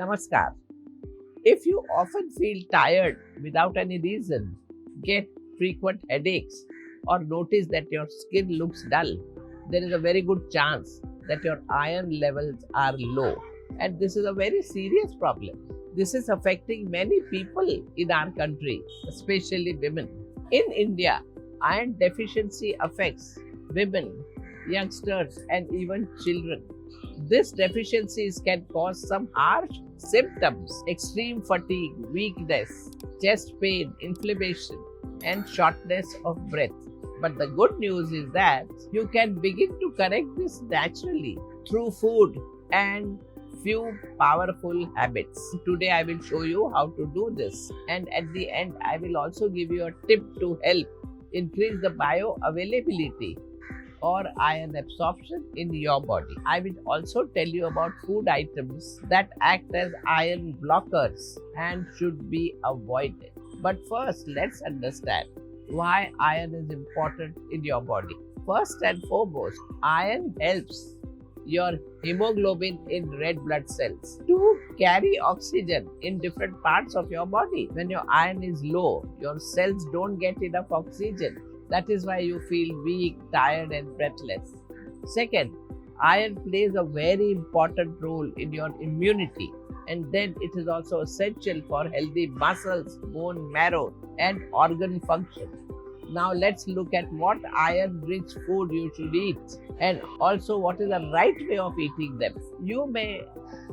Namaskar. If you often feel tired without any reason, get frequent headaches, or notice that your skin looks dull, there is a very good chance that your iron levels are low. And this is a very serious problem. This is affecting many people in our country, especially women. In India, iron deficiency affects women, youngsters, and even children. This deficiencies can cause some harsh symptoms: extreme fatigue, weakness, chest pain, inflammation, and shortness of breath. But the good news is that you can begin to correct this naturally through food and few powerful habits. Today I will show you how to do this, and at the end I will also give you a tip to help increase the bioavailability or iron absorption in your body. I will also tell you about food items that act as iron blockers and should be avoided. But first, let's understand why iron is important in your body. First and foremost, iron helps your hemoglobin in red blood cells to carry oxygen in different parts of your body. When your iron is low, your cells don't get enough oxygen. That is why you feel weak, tired, and breathless. Second, iron plays a very important role in your immunity, and then it is also essential for healthy muscles, bone marrow, and organ function. Now let's look at what iron-rich food you should eat, and also what is the right way of eating them. You may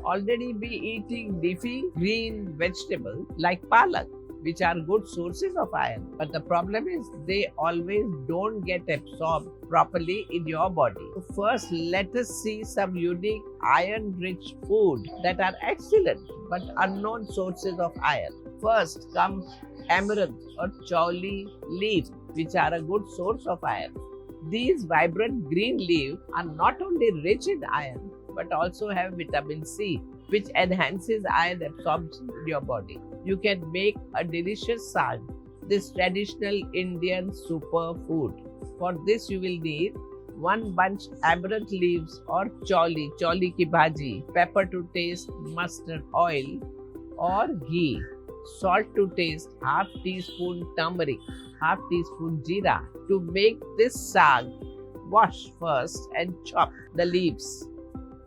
already be eating leafy green vegetables like palak, which are good sources of iron. But the problem is they always don't get absorbed properly in your body. So first, let us see some unique iron-rich food that are excellent but unknown sources of iron. First comes amaranth or chaulai leaves, which are a good source of iron. These vibrant green leaves are not only rich in iron but also have vitamin C, which enhances iron absorption in your body. You can make a delicious saag, this traditional Indian superfood. For this you will need 1 bunch amaranth leaves or chaulai ki bhaji, pepper to taste, mustard oil or ghee, salt to taste, half teaspoon turmeric, half teaspoon jeera. To make this saag, wash first and chop the leaves.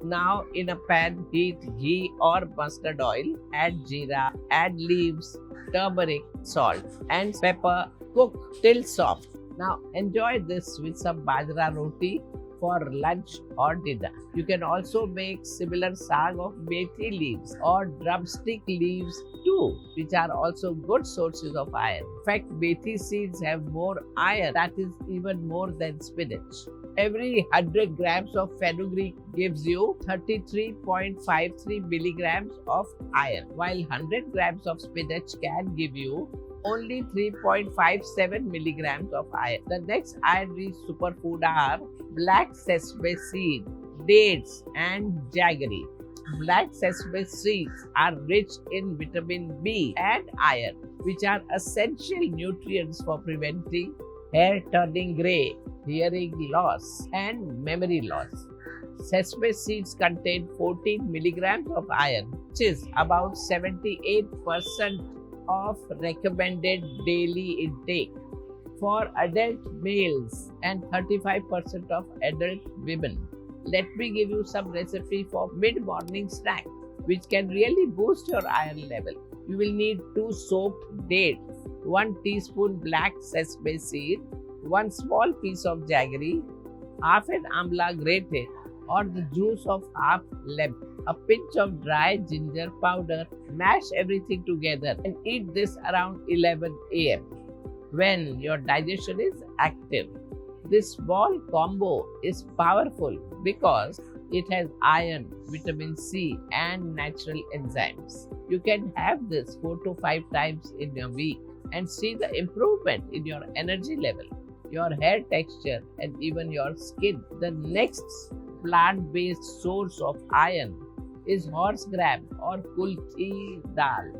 Now in a pan, heat ghee or mustard oil, add jeera, add leaves, turmeric, salt and pepper. Cook till soft. Now enjoy this with some bajra roti for lunch or dinner. You can also make similar saag of methi leaves or drumstick leaves too, which are also good sources of iron. In fact, methi seeds have more iron, that is even more than spinach. Every 100 grams of fenugreek gives you 33.53 milligrams of iron, while 100 grams of spinach can give you only 3.57 milligrams of iron. The next iron-rich superfood are black sesame seed, dates, and jaggery. Black sesame seeds are rich in vitamin B and iron, which are essential nutrients for preventing hair turning grey, hearing loss, and memory loss. Sesame seeds contain 14 milligrams of iron, which is about 78% of recommended daily intake for adult males and 35% of adult women. Let me give you some recipe for mid-morning snack, which can really boost your iron level. You will need 2 soaked dates, 1 teaspoon black sesame seed, 1 small piece of jaggery, half an amla grated or the juice of half lemon, a pinch of dry ginger powder. Mash everything together and eat this around 11 a.m. when your digestion is active. This small combo is powerful because it has iron, vitamin C, and natural enzymes. You can have this 4 to 5 times in a week and see the improvement in your energy level, your hair texture, and even your skin. The next plant-based source of iron is horse gram or kulthi dal,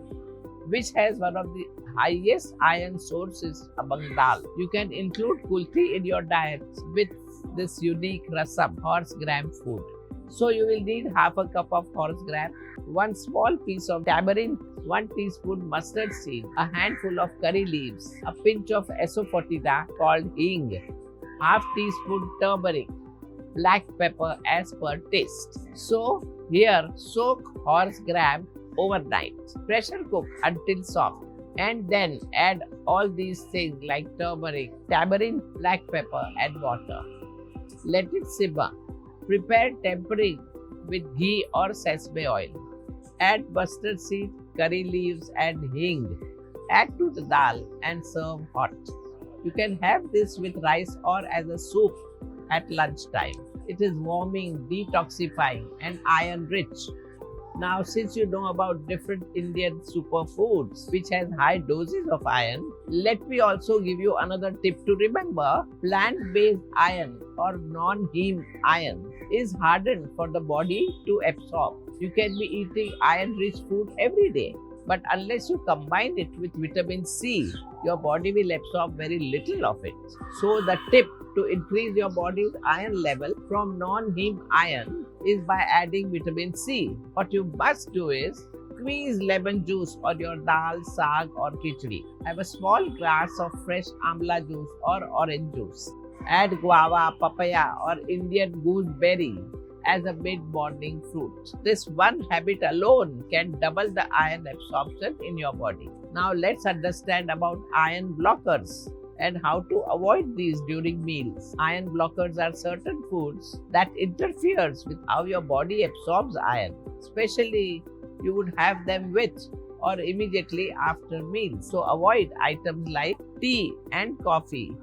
which has one of the highest iron sources among dal. You can include kulthi in your diet with this unique rasam, horse gram food. So you will need half a cup of horse gram, one small piece of tamarind, 1 teaspoon mustard seed, a handful of curry leaves, a pinch of asafoetida called hing, half teaspoon turmeric, black pepper as per taste. So here soak horse gram overnight. Pressure cook until soft and then add all these things like turmeric, tamarind, black pepper and water. Let it simmer. Prepare tempering with ghee or sesame oil. Add mustard seed, curry leaves and hing. Add to the dal and serve hot. You can have this with rice or as a soup at lunchtime. It is warming, detoxifying and iron rich. Now, since you know about different Indian superfoods which has high doses of iron, let me also give you another tip to remember. Plant-based iron or non-heme iron is hardened for the body to absorb. You can be eating iron-rich food every day, but unless you combine it with vitamin C, your body will absorb very little of it. So the tip to increase your body's iron level from non-heme iron is by adding vitamin C. What you must do is squeeze lemon juice on your dal, saag or khichdi. Have a small glass of fresh amla juice or orange juice. Add guava, papaya or Indian gooseberry as a mid-morning fruit. This one habit alone can double the iron absorption in your body. Now let's understand about iron blockers and how to avoid these during meals. Iron blockers are certain foods that interferes with how your body absorbs iron. Especially you would have them with or immediately after meals. So avoid items like tea and coffee.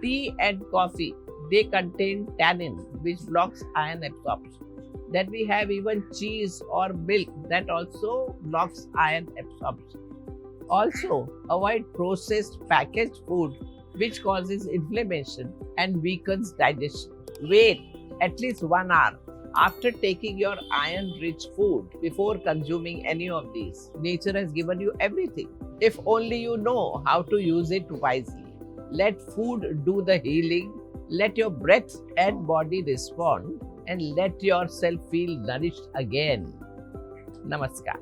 Tea and coffee, they contain tannin which blocks iron absorption. Then we have even cheese or milk that also blocks iron absorption. Also avoid processed packaged food which causes inflammation and weakens digestion. Wait at least 1 hour after taking your iron-rich food before consuming any of these. Nature has given you everything. If only you know how to use it wisely. Let food do the healing. Let your breath and body respond and let yourself feel nourished again. Namaskar.